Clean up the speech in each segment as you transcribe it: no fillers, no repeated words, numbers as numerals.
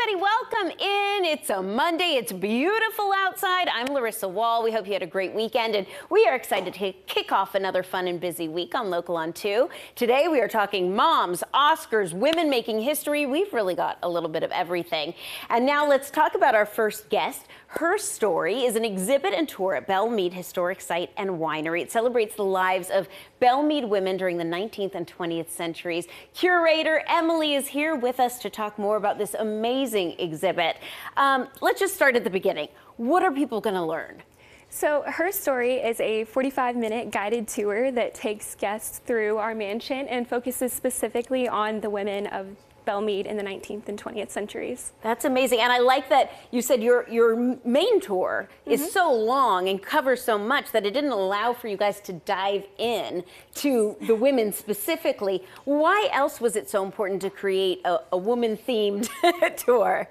everybody, welcome in. It's a Monday, it's beautiful outside. I'm Larissa Wall. We hope you had a great weekend, and we are excited to kick off another fun and busy week on Local on 2. Today we are talking moms, Oscars, women making history. We've really got a little bit of everything. And now let's talk about our first guest. Her story is an exhibit and tour at Belle Meade Historic Site and Winery. It celebrates the lives of Belle Meade women during the 19th and 20th centuries. Curator Emily is here with us to talk more about this amazing exhibit. Let's just start at the beginning. What are people going to learn? So her story is a 45-minute guided tour that takes guests through our mansion and focuses specifically on the women of Belle Meade in the 19th and 20th centuries. That's amazing. And I like that you said your main tour is so long and covers so much that it didn't allow for you guys to dive in to the women specifically. Why else was it so important to create a woman-themed tour?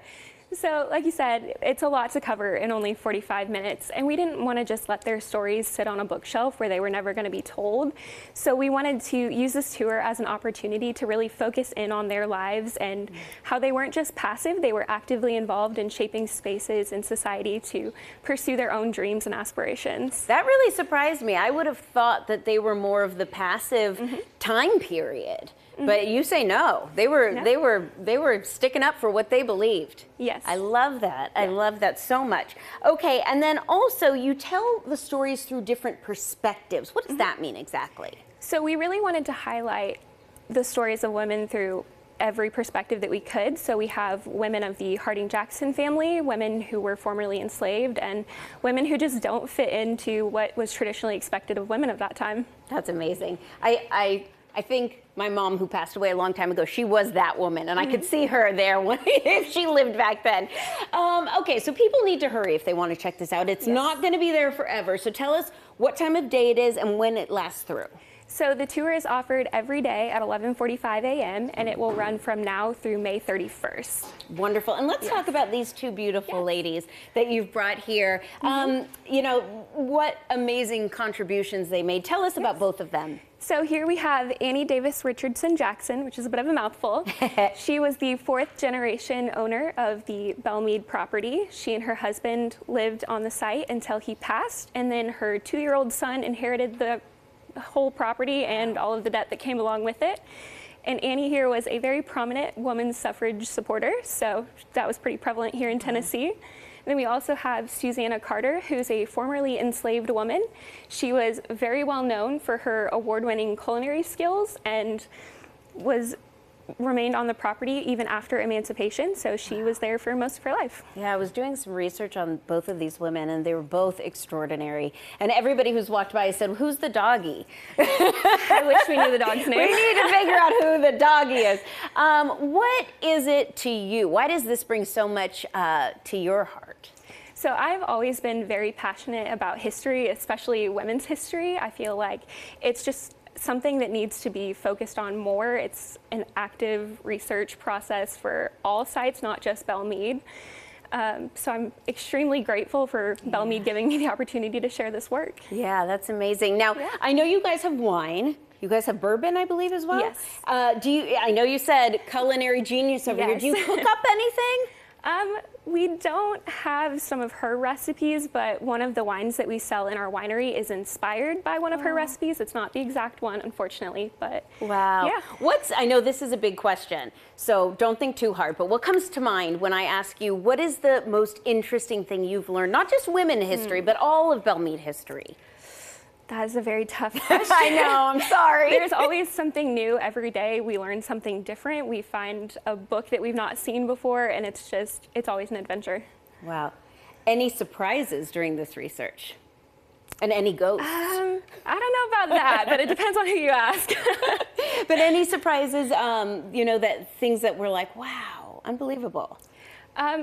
So, like you said, it's a lot to cover in only 45 minutes, and we didn't want to just let their stories sit on a bookshelf where they were never going to be told. So we wanted to use this tour as an opportunity to really focus in on their lives and how they weren't just passive, they were actively involved in shaping spaces in society to pursue their own dreams and aspirations. That really surprised me. I would have thought that they were more of the passive time period. But you say no. They were sticking up for what they believed. Yes. I love that. Yeah. I love that so much. Okay, and then also you tell the stories through different perspectives. What does that mean exactly? So we really wanted to highlight the stories of women through every perspective that we could. So we have women of the Harding-Jackson family, women who were formerly enslaved, and women who just don't fit into what was traditionally expected of women of that time. That's amazing. I think my mom, who passed away a long time ago, she was that woman, and I could see her there when, if she lived back then. Okay, so people need to hurry if they want to check this out. It's not going to be there forever, so tell us what time of day it is and when it lasts through. So the tour is offered every day at 11:45 a.m. and it will run from now through May 31st. Wonderful. And let's talk about these two beautiful ladies that you've brought here. You know, what amazing contributions they made. Tell us about both of them. So here we have Annie Davis Richardson Jackson, which is a bit of a mouthful. She was the 4th generation owner of the Belle Meade property. She and her husband lived on the site until he passed, and then her 2-year-old son inherited the whole property and all of the debt that came along with it. And Annie here was a very prominent women's suffrage supporter, so that was pretty prevalent here in Tennessee. And then we also have Susanna Carter, who's a formerly enslaved woman. She was very well known for her award-winning culinary skills and remained on the property even after emancipation, so she was there for most of her life. Yeah, I was doing some research on both of these women, and they were both extraordinary. And everybody who's walked by said, "Who's the doggy?" I wish we knew the dog's name. We need to figure out who the doggy is. What is it to you? Why does this bring so much to your heart? So I've always been very passionate about history, especially women's history. I feel like it's just something that needs to be focused on more. It's an active research process for all sites, not just Belle Meade. So I'm extremely grateful for Belle Meade giving me the opportunity to share this work. Yeah, that's amazing. Now, I know you guys have wine. You guys have bourbon, I believe, as well? Yes. I know you said culinary genius over here. Do you cook up anything? We don't have some of her recipes, but one of the wines that we sell in our winery is inspired by one of her recipes. It's not the exact one, unfortunately, but wow. Yeah. I know this is a big question, so don't think too hard, but what comes to mind when I ask you, what is the most interesting thing you've learned, not just women history, but all of Belle Meade history? That is a very tough question. I know, I'm sorry. There's always something new every day. We learn something different. We find a book that we've not seen before, and it's always an adventure. Wow. Any surprises during this research? And any ghosts? I don't know about that, but it depends on who you ask. But any surprises, you know, that things that were like, wow, unbelievable?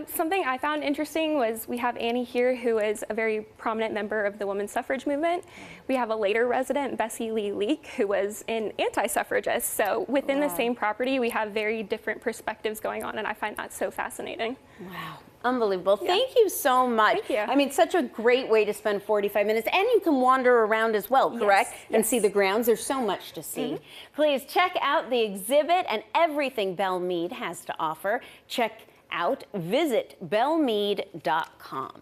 Something I found interesting was we have Annie here, who is a very prominent member of the women's suffrage movement. We have a later resident, Bessie Lee Leake, who was an anti-suffragist. So within the same property, we have very different perspectives going on, and I find that so fascinating. Wow. Unbelievable. Yeah. Thank you so much. Thank you. I mean, such a great way to spend 45 minutes. And you can wander around as well, correct? Yes. And see the grounds. There's so much to see. Please check out the exhibit and everything Belle Meade has to offer. Check out. Visit bellemeade.com.